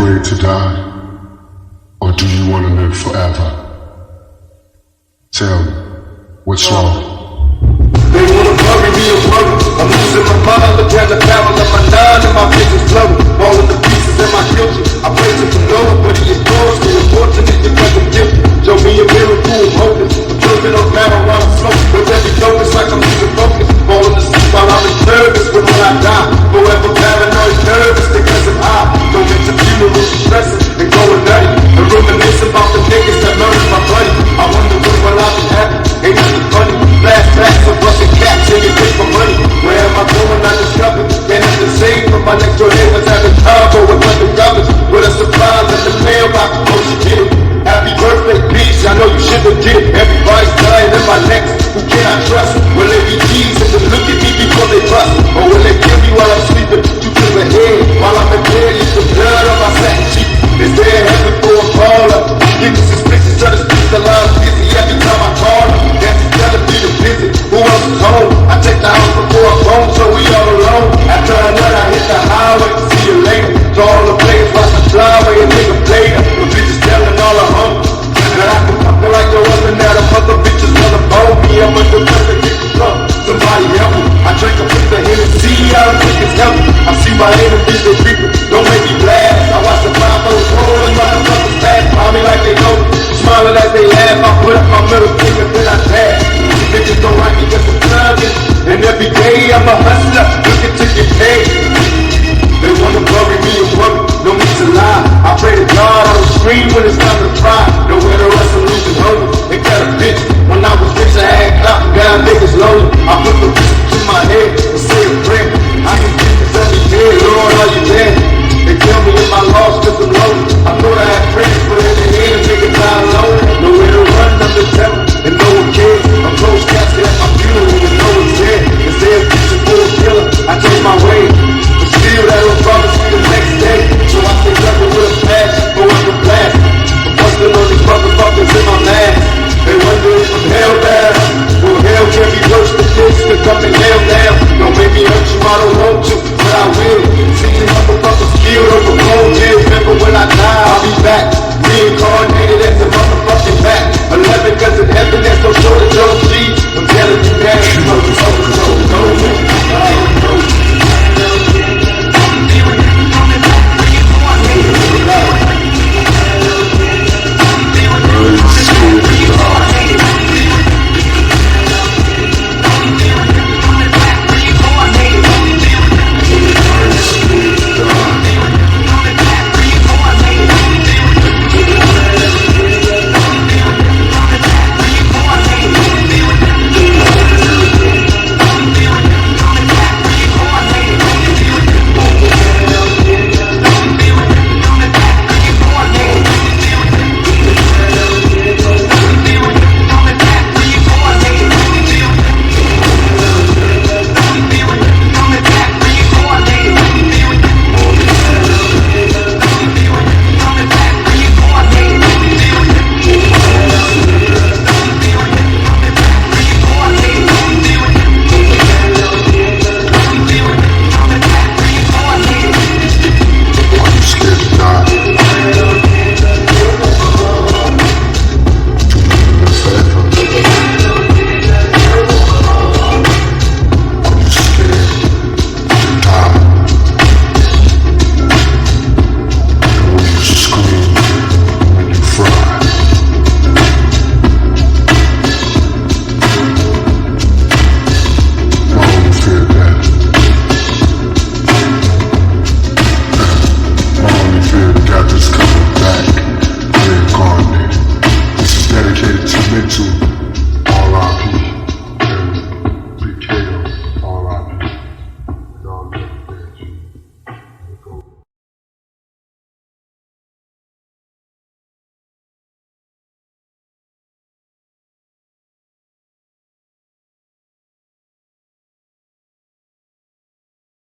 afraid to die? Or do you want to live forever? Tell me, what's wrong? They wanna bury me in worry. I'm losing my mind, look at the barrel of my nine and my vision's blurry. All of the pieces in my guilty. I praise him for Lord, but he ignores me. Unfortunately, you never give me. Show me a miracle, I'm hoping. I'm drinking on marijuana smoke. With every dope, it's like I'm losing focus. Falling asleep while I'm nervous. But when I die, forever paranoid, nervous because I'm high. Don't get the funeral depressing and going nutty. And reminisce about the niggas that murdered my buddy. I wonder when will I be happy? Ain't nothing funny. Flashbacks of busting caps and you take my money. Where am I going? I discovered. Can't have to save from my next door neighbors having combo with undercovers. With a surprise at the mailbox. Oh, she did it. Happy birthday, bitch. I know you should've did it. Everybody's dying in my next. Who can I trust? Will they be teasing to look at me before they bust? Or will they kill me while I'm sleeping? You to the head. While I'm in bed, it's the blood on my satin cheek. Is there heaven for a baller? Getting suspicious of the streets, the line's busy every time I call her. That's telling me to visit. Who else is home? I take the house before I phone, so we all alone. After a nut, I hit the highway. See you later. To all the players, watch the flyway and nigga play her. The bitches telling all her homies that I can fuck her like no other. Now the mother bitches wanna bone me. I'm under pressure, get the drunk. Somebody help me. I drink a piece of Hennessy, I don't think it's healthy. I see my enemies, they creeping. Don't make me blast. I watch the 5-0 roll and motherfuckers pass by me like they know. Smiling as they laugh, I put up my middle finger, then I dash. These bitches don't like me just for thugging. And every day I'm a hustler, looking to get paid. They wanna bury me in worry, no need to lie. I pray to God I don't scream when it's time to cry. Nowhere to